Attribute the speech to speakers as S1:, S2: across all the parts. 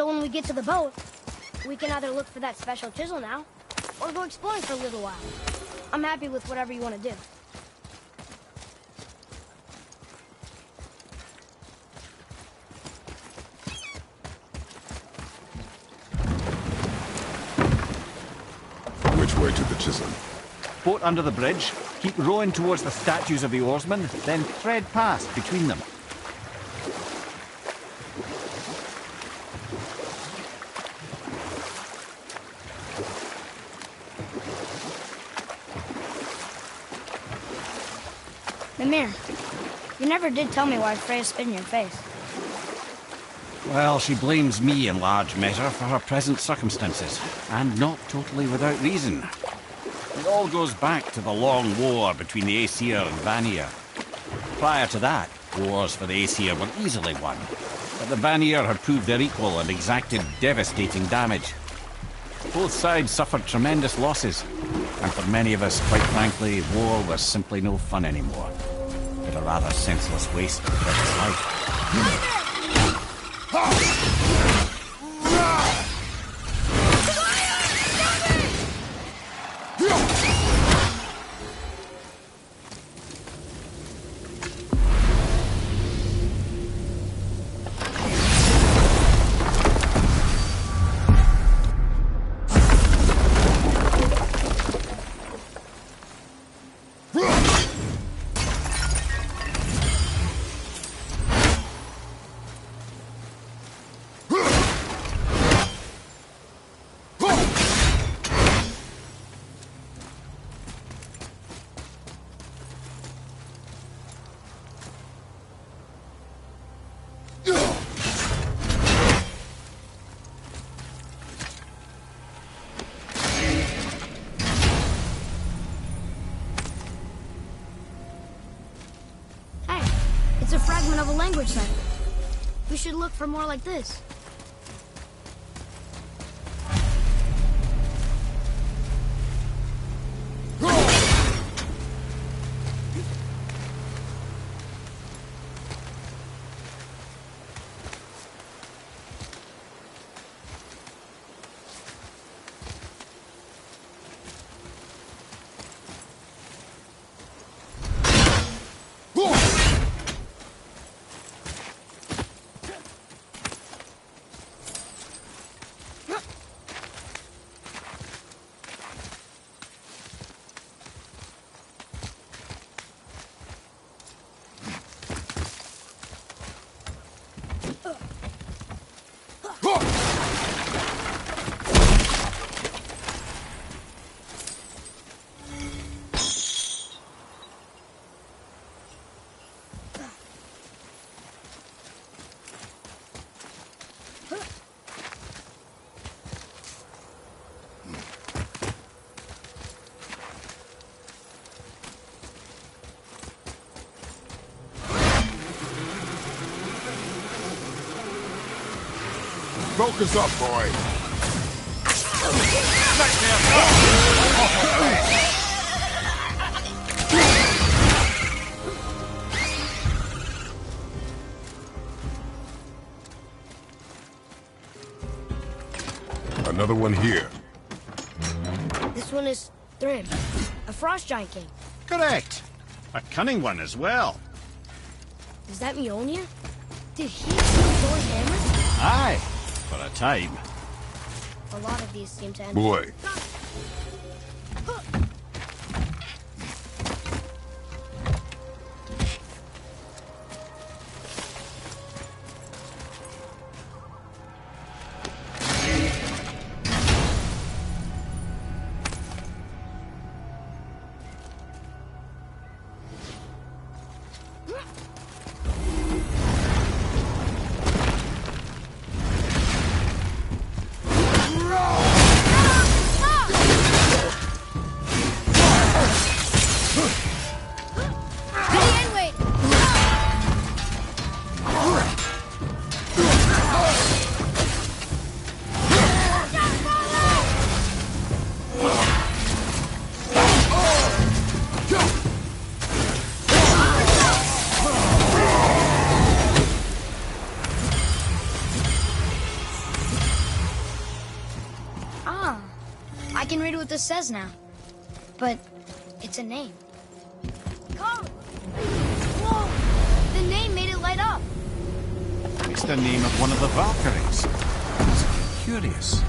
S1: So when we get to the boat, we can either look for that special chisel now, or go exploring for a little while. I'm happy with whatever you want to do.
S2: Which way to the chisel?
S3: Boat under the bridge, keep rowing towards the statues of the oarsmen, then thread past between them.
S1: Mimir, you never did tell me why Freya spit in your face.
S3: Well, she blames me in large measure for her present circumstances, and not totally without reason. It all goes back to the long war between the Aesir and Vanir. Prior to that, wars for the Aesir were easily won, but the Vanir had proved their equal and exacted devastating damage. Both sides suffered tremendous losses, and for many of us, quite frankly, war was simply no fun anymore. But a rather senseless waste of precious life.
S1: It's a fragment of a language cipher. We should look for more like this.
S2: Focus up, boy. Another one here.
S1: This one is Thrym, a frost giant king.
S4: Correct. A cunning one as well.
S1: Is that Mjolnir? Did he steal Thor's hammer?
S4: Aye, for a time.
S1: A lot of these seem to end.
S2: Boy.
S1: this says now. But it's a name. Carl! Whoa! The name made it light up.
S3: It's the name of one of the Valkyries. It's curious.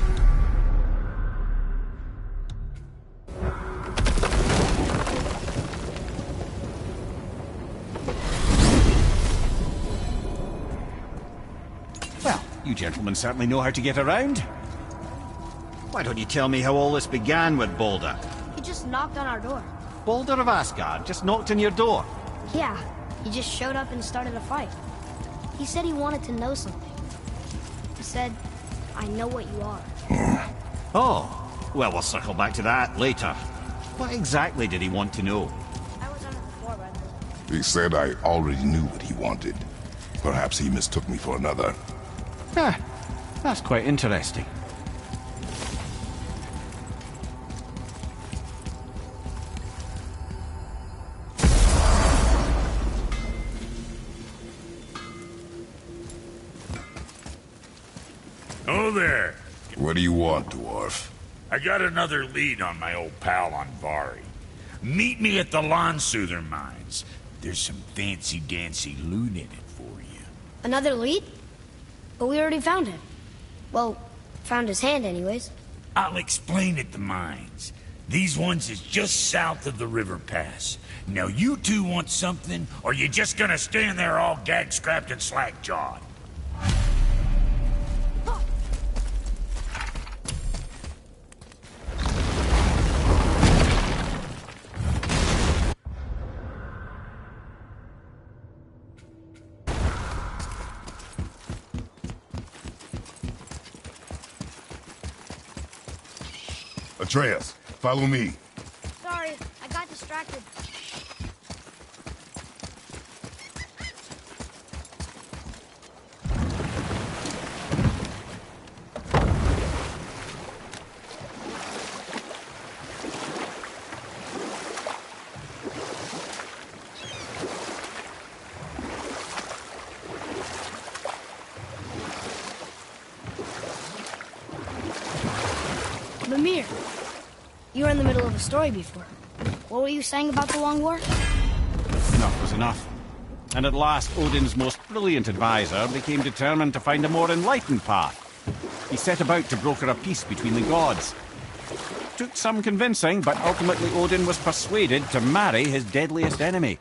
S3: Well, you gentlemen certainly know how to get around.
S4: Why don't you tell me how all this began with Balder?
S1: He just knocked on our door.
S4: Balder of Asgard just knocked on your door.
S1: Yeah, he just showed up and started a fight. He said he wanted to know something. He said, I know what you are.
S4: Oh, well, we'll circle back to that later. What exactly did he want to know?
S1: I was on it before, brother.
S2: He said I already knew what he wanted. Perhaps he mistook me for another.
S3: Ah, that's quite interesting.
S5: Oh there.
S2: What do you want, dwarf?
S5: I got another lead on my old pal on Vari. Meet me at the Lawn-Soother mines. There's some fancy-dancy loot in it for you.
S1: Another lead? But we already found him. Well, found his hand anyways.
S5: I'll explain at the mines. These ones is just south of the river pass. Now you two want something, or you just gonna stand there all gag-scrapped and slack-jawed?
S2: Atreus, follow me.
S1: Sorry, I got distracted. Mimir, you were in the middle of a story before. What were you saying about the Long War?
S3: Enough was enough. And at last, Odin's most brilliant advisor became determined to find a more enlightened path. He set about to broker a peace between the gods. Took some convincing, but ultimately Odin was persuaded to marry his deadliest enemy,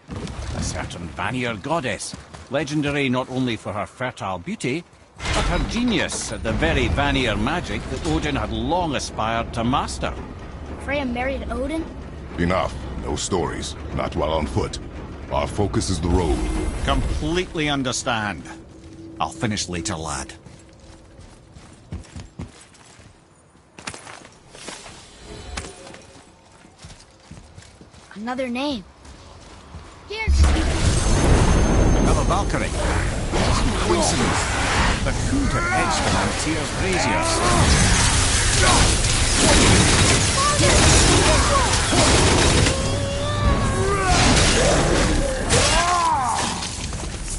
S3: a certain Vanir goddess, legendary not only for her fertile beauty, but her genius at the very Vanir magic that Odin had long aspired to master.
S1: Freya married Odin?
S2: Enough. No stories. Not while on foot. Our focus is the road.
S4: Completely understand. I'll finish later, lad.
S1: Another name. Here!
S3: Another Valkyrie. Some coincidence. But who'd have etched them on Tyr's braziers?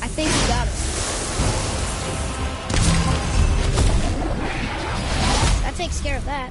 S1: I think you got it. That takes care of that.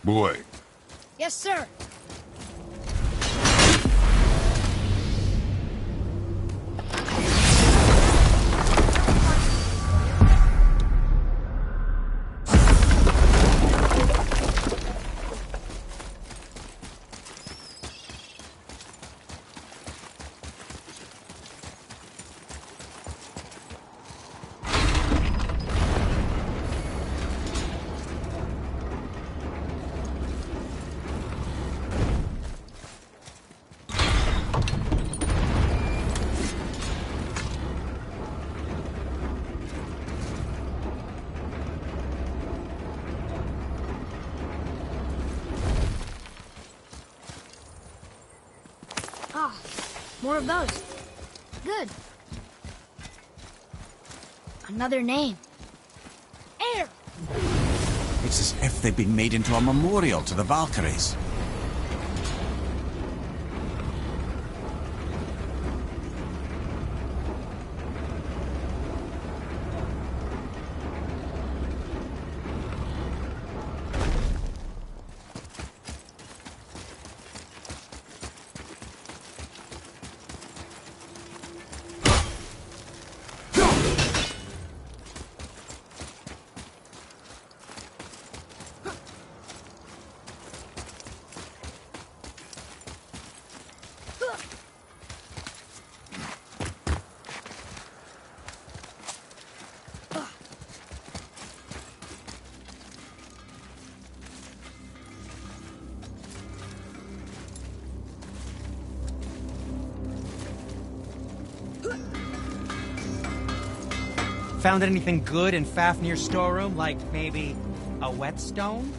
S2: Boy,
S1: Yes, sir. Ah, more of those. Good. Another name. Air!
S3: It's as if they've been made into a memorial to the Valkyries.
S6: Found anything good in Fafnir's storeroom? Like maybe a whetstone?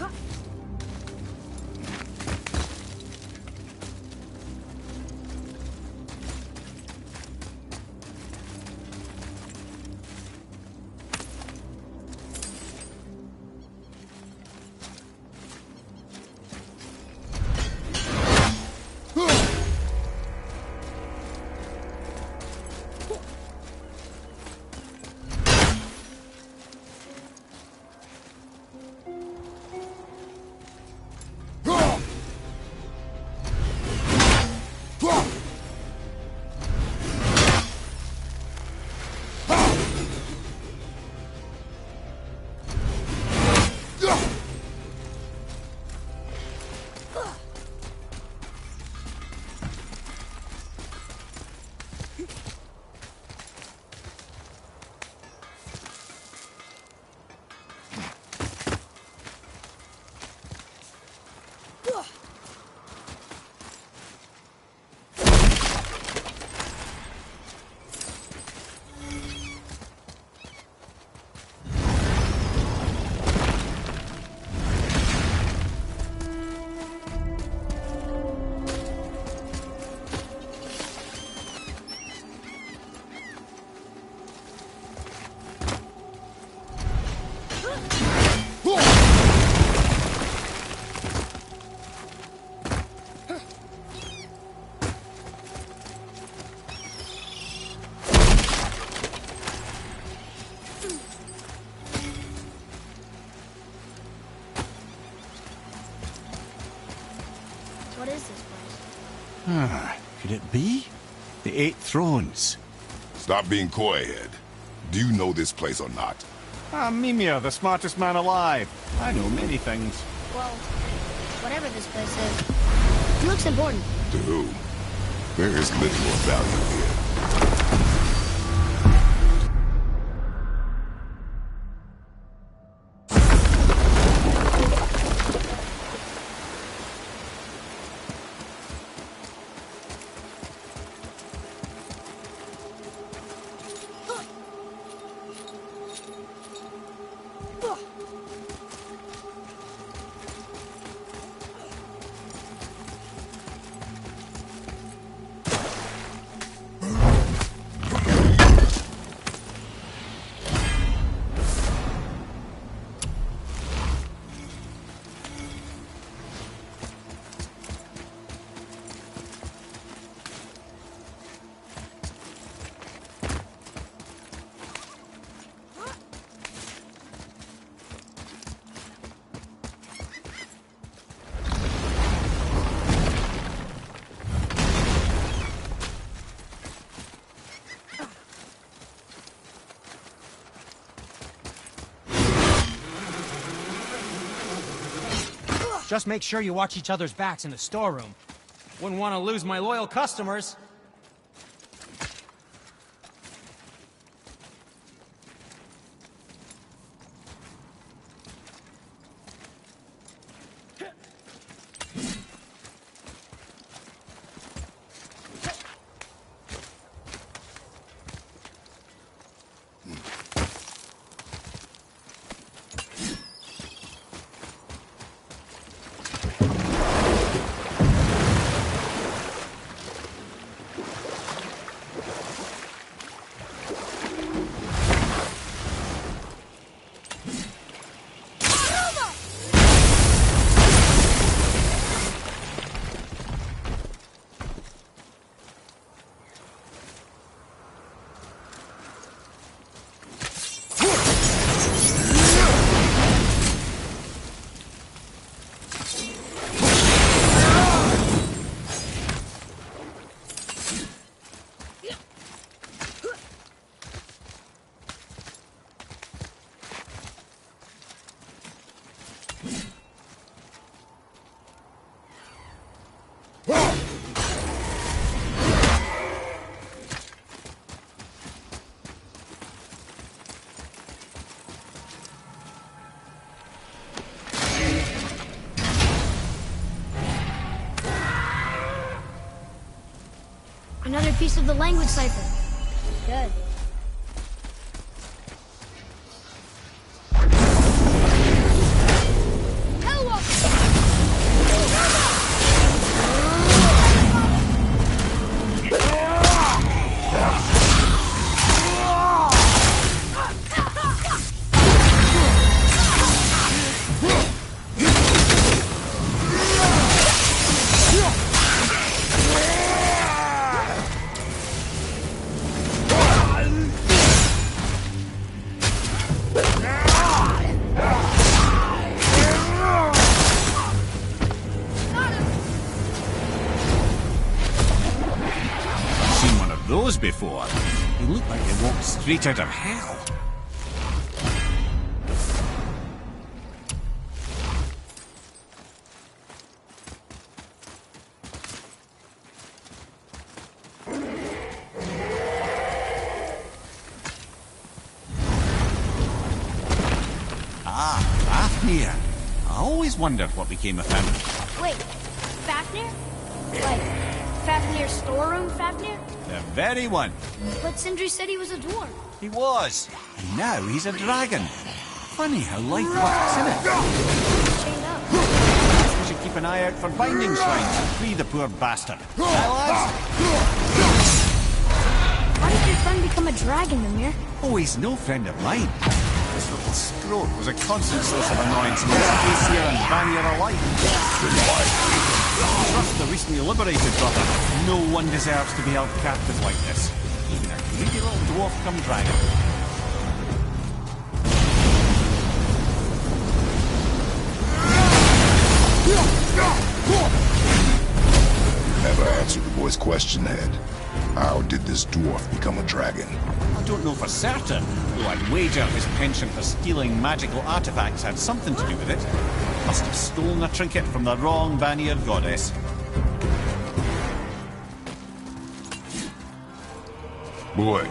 S1: What is this place?
S3: Could it be? The Eight Thrones.
S2: stop being coy-head. Do you know this place or not?
S4: I'm Mimir, the smartest man alive. I know many things.
S1: Well, whatever this place is, it looks important.
S2: To who? There is little of value here.
S6: Just make sure you watch each other's backs in the storeroom. Wouldn't want to lose my loyal customers.
S1: Another piece of the language cipher. Good.
S3: Those before. They look like they walked straight out of hell. Ah, Fafnir. I always wondered what became of him.
S1: Wait, Fafnir? Like, Fafnir's storeroom Fafnir?
S3: The very one.
S1: But Sindri said he was a dwarf.
S3: He was. And now he's a dragon. Funny how life works, isn't it?
S1: Chained up.
S3: We should keep an eye out for binding shrines and free the poor bastard. Aye, lads?
S1: How did your friend become a dragon, Mimir?
S3: Oh, he's no friend of mine. This little scrote was a constant source of annoyance amongst Aesir and Vanir alike. Trust the recently liberated brother. No one deserves to be held captive like this. Even a greedy little dwarf come dragon.
S2: Never answered the boy's question, Head. How did this dwarf become a dragon?
S3: I don't know for certain, though I'd wager his penchant for stealing magical artifacts had something to do with it. Must have stolen a trinket from the wrong Vanir goddess.
S2: Boy,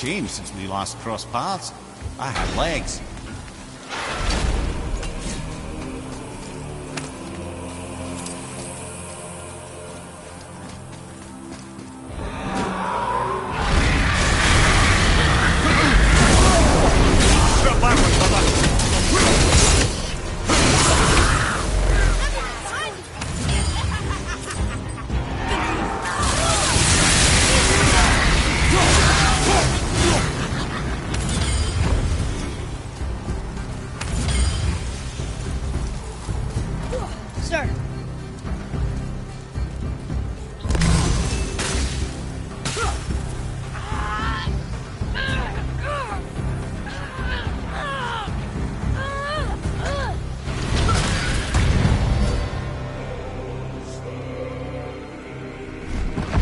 S4: changed since we last crossed paths. I had legs.
S1: Sir.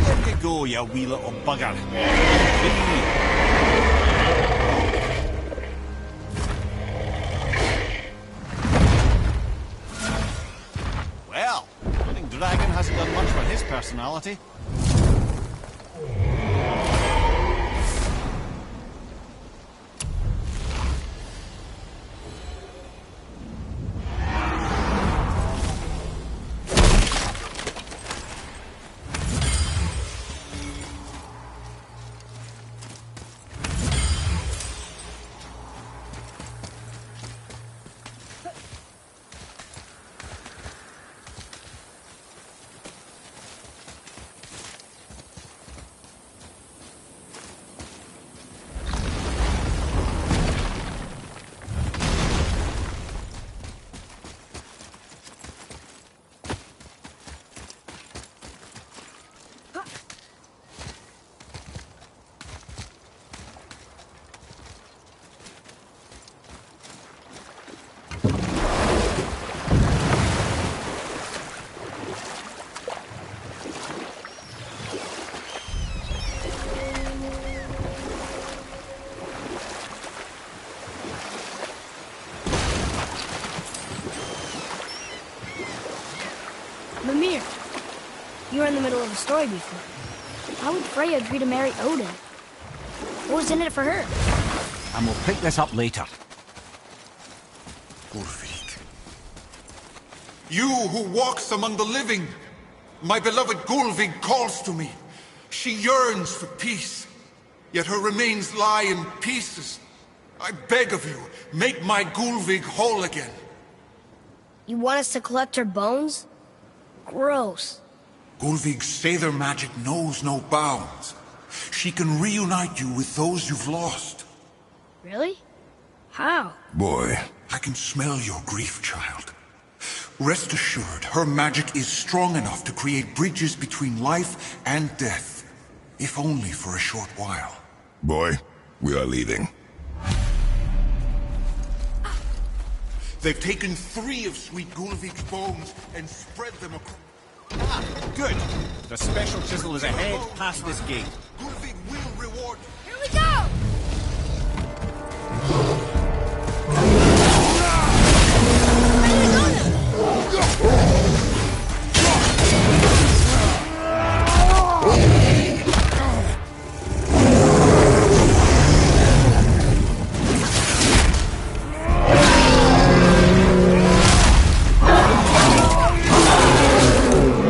S4: Where you go, you wee little bugger? Well, I think Dragon hasn't done much for his personality.
S1: Mimir, you were in the middle of a story before. How would Freya agree to marry Odin? What was in it for her?
S3: And we'll pick this up later.
S7: Gulvig. You who walks among the living, my beloved Gulvig calls to me. She yearns for peace, yet her remains lie in pieces. I beg of you, make my Gulvig whole again.
S1: You want us to collect her bones? Gross.
S7: Gulvig's Seidr magic knows no bounds. She can reunite you with those you've lost.
S1: Really? How?
S2: Boy.
S7: I can smell your grief, child. Rest assured, her magic is strong enough to create bridges between life and death, if only for a short while.
S2: Boy, we are leaving.
S7: They've taken 3 of Sweet Gulvig's bones and spread them across...
S4: Ah, good. The special chisel is ahead, past this gate.
S7: Gulvig will reward you.
S1: Here we go!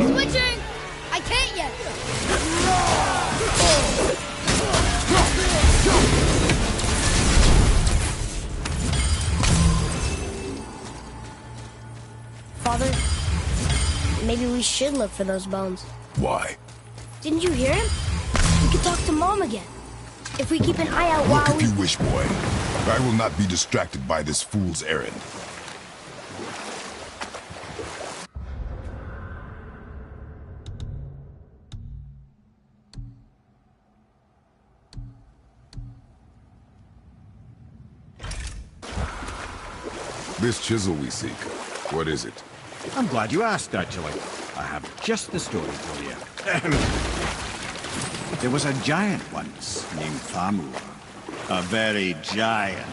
S1: Switching! I can't yet! Father, maybe we should look for those bones.
S2: Why?
S1: Didn't you hear him? We could talk to Mom again. If we keep an eye out
S2: Look
S1: while
S2: if you wish, boy. I will not be distracted by this fool's errand. This chisel we seek, what is it?
S3: I'm glad you asked, actually. I have just the story for you. There was a giant once named Thamur. A very giant,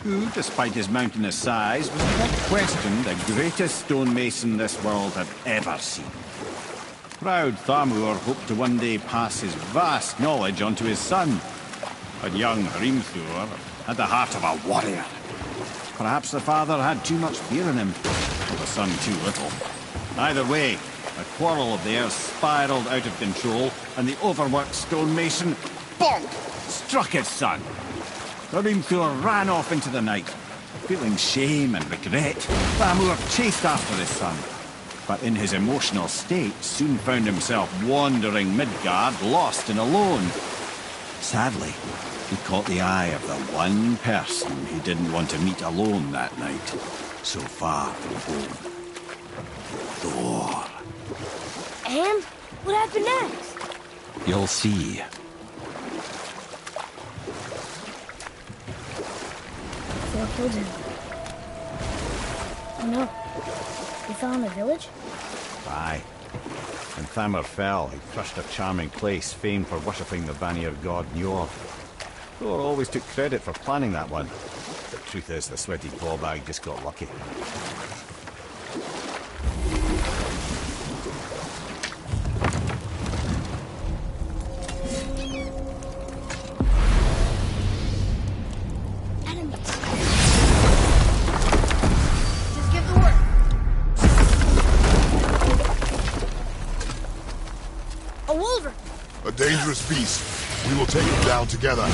S3: who, despite his mountainous size, was without question the greatest stonemason this world had ever seen. Proud Thamur hoped to one day pass his vast knowledge on to his son,
S4: But young Hrimthur had the heart of a warrior. Perhaps the father had too much fear in him, or the son too little. Either way, a quarrel of theirs spiraled out of control, and the overworked stonemason, bonk, struck his son. Hrimthur ran off into the night. Feeling shame and regret, Thamur chased after his son, but in his emotional state soon found himself wandering Midgard, lost and alone. Sadly, he caught the eye of the one person he didn't want to meet alone that night, so far from home. Thor.
S1: And what happened next?
S3: You'll see.
S1: Thor killed him. Oh no. He fell in the village?
S4: Aye. When Thamur fell, he crushed a charming place famed for worshipping the Vanir god Njord. Thor always took credit for planning that one. The truth is, the sweaty ballbag just got lucky.
S1: Enemies. Just give the word. A wolverine.
S2: A dangerous beast. We will take him down together.